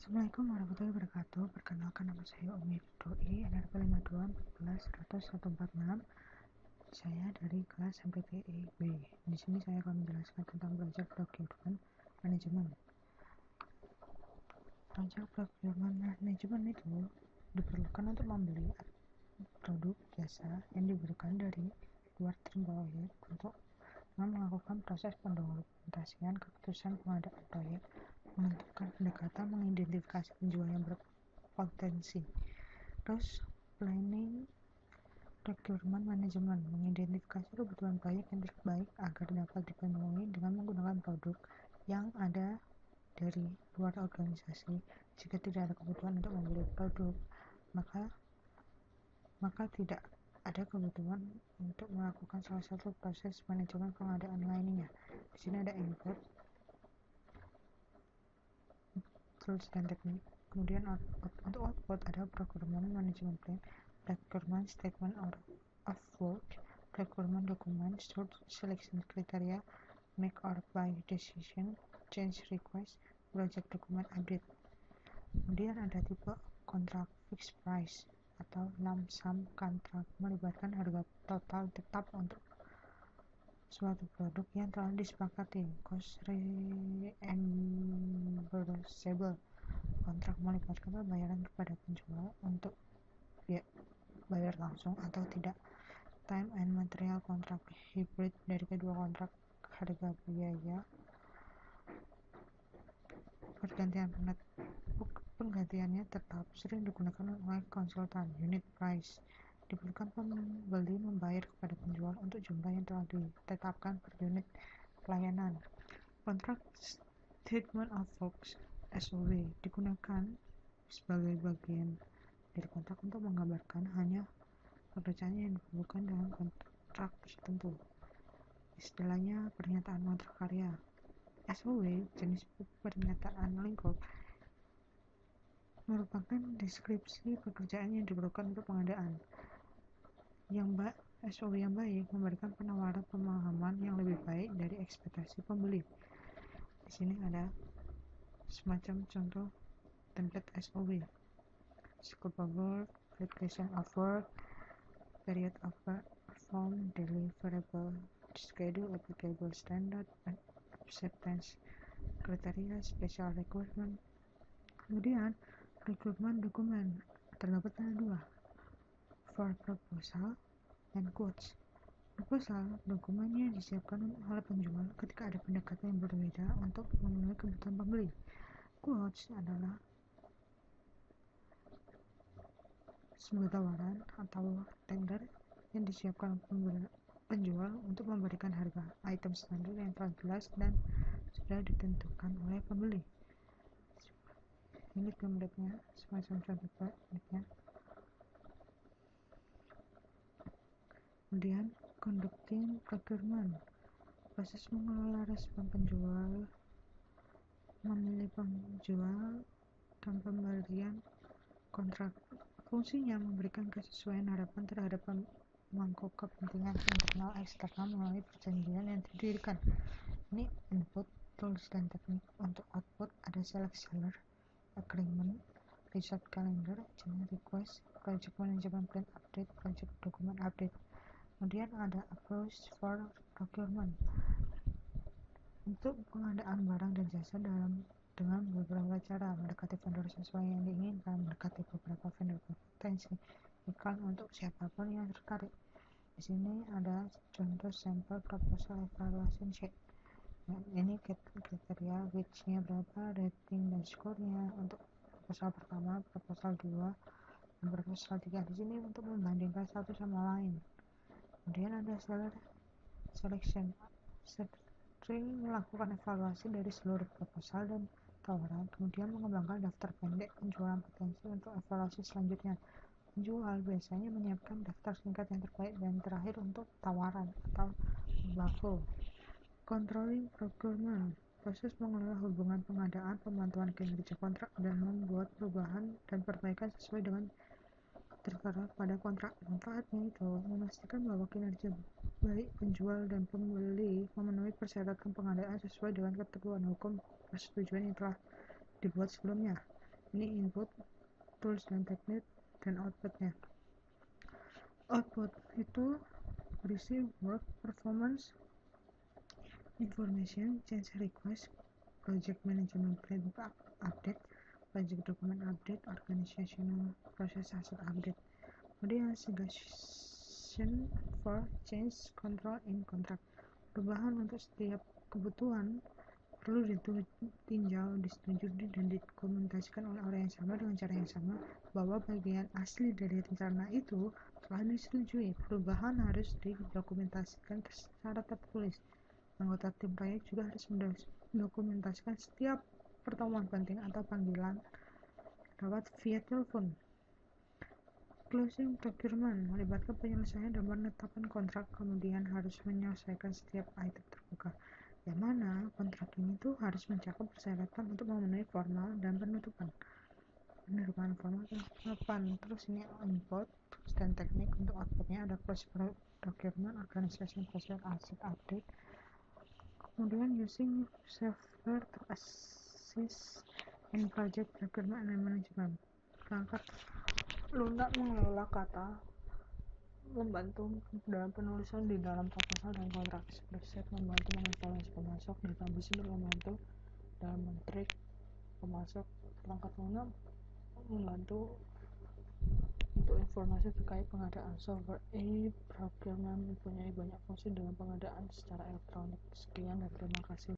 Assalamualaikum warahmatullahi wabarakatuh. Perkenalkan, nama saya Umi Doi, NRP 5214146. Saya dari kelas MPTI B. Di sini saya akan menjelaskan tentang belajar procurement management. Belajar procurement management itu diperlukan untuk membeli produk jasa yang diberikan dari luar tim proyek untuk melakukan proses pendokumentasian keputusan pengadaan proyek, menentukan pendekatan, mengidentifikasi penjual yang berpotensi. Terus planning procurement management, mengidentifikasi kebutuhan proyek yang terbaik agar dapat dipenuhi dengan menggunakan produk yang ada dari luar organisasi. Jika tidak ada kebutuhan untuk membeli produk, maka tidak ada kebutuhan untuk melakukan salah satu proses manajemen pengadaan lainnya. Di sini ada input, tools dan teknik. Kemudian untuk output ada procurement management plan, procurement statement of work, procurement document, source selection criteria, make or buy decision, change request, project document update. Kemudian ada tipe kontrak fixed price atau lump sum kontrak, melibatkan harga total tetap untuk suatu produk yang telah disepakati. Cost reimbursable kontrak, melibatkan pembayaran kepada penjual untuk bayar langsung atau tidak. Time and material kontrak, hybrid dari kedua kontrak. Harga biaya penggantiannya tetap, sering digunakan oleh konsultan. Unit price, diperlukan pembeli membayar kepada penjual untuk jumlah yang telah ditetapkan per unit pelayanan. Kontrak statement of works (SOW) digunakan sebagai bagian dari kontrak untuk menggambarkan hanya pekerjaan yang diperlukan dalam kontrak tertentu. Istilahnya pernyataan kontrak karya. SOW, jenis pernyataan lingkup, merupakan deskripsi pekerjaan yang diperlukan untuk pengadaan. SOW yang baik memberikan penawaran pemahaman yang lebih baik dari ekspektasi pembeli. Di sini ada semacam contoh template SOW: scope of work, location of work, period of perform, deliverable, schedule, applicable standard, and acceptance criteria, special requirement. Kemudian recruitment dokumen terdapat ada dua: for proposal dan quotes. Proposal, dokumennya disiapkan oleh penjual ketika ada pendekatan yang berbeda untuk memenuhi kebutuhan pembeli. Quotes adalah sebuah tawaran atau tender yang disiapkan penjual untuk memberikan harga item standar yang telah jelas dan sudah ditentukan oleh pembeli. Ini template-nya, semacam contoh tekniknya. Kemudian conducting procurement, proses mengelola respon penjual, memilih penjual, dan pemberian kontrak. Fungsinya memberikan kesesuaian harapan terhadap pemangku kepentingan internal eksternal melalui perjanjian yang didirikan. Ini input, tools dan teknik. Untuk output ada select seller, agreement, result calendar, change request, project management plan update, project document update. Kemudian ada approach for procurement, untuk pengadaan barang dan jasa dengan beberapa cara: mendekati vendor sesuai yang diinginkan, mendekati beberapa vendor berpotensi, iklan untuk siapapun yang tertarik. Di sini ada contoh sampel proposal evaluation sheet. Ini kriteria which-nya berapa, rating dan skornya untuk proposal pertama, proposal 2, dan proposal 3. Di sini untuk membandingkan satu sama lain. Kemudian ada seller selection, sering melakukan evaluasi dari seluruh proposal dan tawaran, kemudian mengembangkan daftar pendek penjualan potensi untuk evaluasi selanjutnya. Penjual biasanya menyiapkan daftar singkat yang terbaik dan terakhir untuk tawaran atau BAFO. Controlling procurement, proses mengelola hubungan pengadaan, pemantauan kinerja kontrak, dan membuat perubahan dan perbaikan sesuai dengan tertera pada kontrak. Manfaatnya itu memastikan bahwa kinerja baik penjual dan pembeli memenuhi persyaratan pengadaan sesuai dengan ketentuan hukum persetujuan yang telah dibuat sebelumnya. Ini input, tools dan teknik, dan outputnya. Output itu berisi work performance, information, change request, project management plan update, project document update, organizational process asset update, kemudian suggestion for change control in contract. Perubahan untuk setiap kebutuhan perlu ditinjau, disetujui, dan dikomunikasikan oleh orang yang sama dengan cara yang sama bahwa bagian asli dari rencana itu telah disetujui. Perubahan harus didokumentasikan secara tertulis. Anggota tim proyek juga harus mendokumentasikan setiap pertemuan penting atau panggilan lewat via telepon. Closing procurement melibatkan penyelesaian dan penetapan kontrak, kemudian harus menyelesaikan setiap item terbuka, yang mana kontrak ini tuh harus mencakup persyaratan untuk memenuhi formal dan penutupan formal dan penutupan. Terus ini input dan teknik. Untuk outputnya ada close procurement, organization process asset update, kemudian using software to assist in project procurement and management. Perangkat lunak mengelola kata, membantu dalam penulisan di dalam proposal dan kontrak. Spreadsheet membantu mengevaluasi pemasok, database untuk membantu dalam men-track pemasok. Perangkat lunak membantu untuk informasi terkait pengadaan. Software e-procurement mempunyai banyak fungsi dalam pengadaan secara elektronik. Sekian dan terima kasih.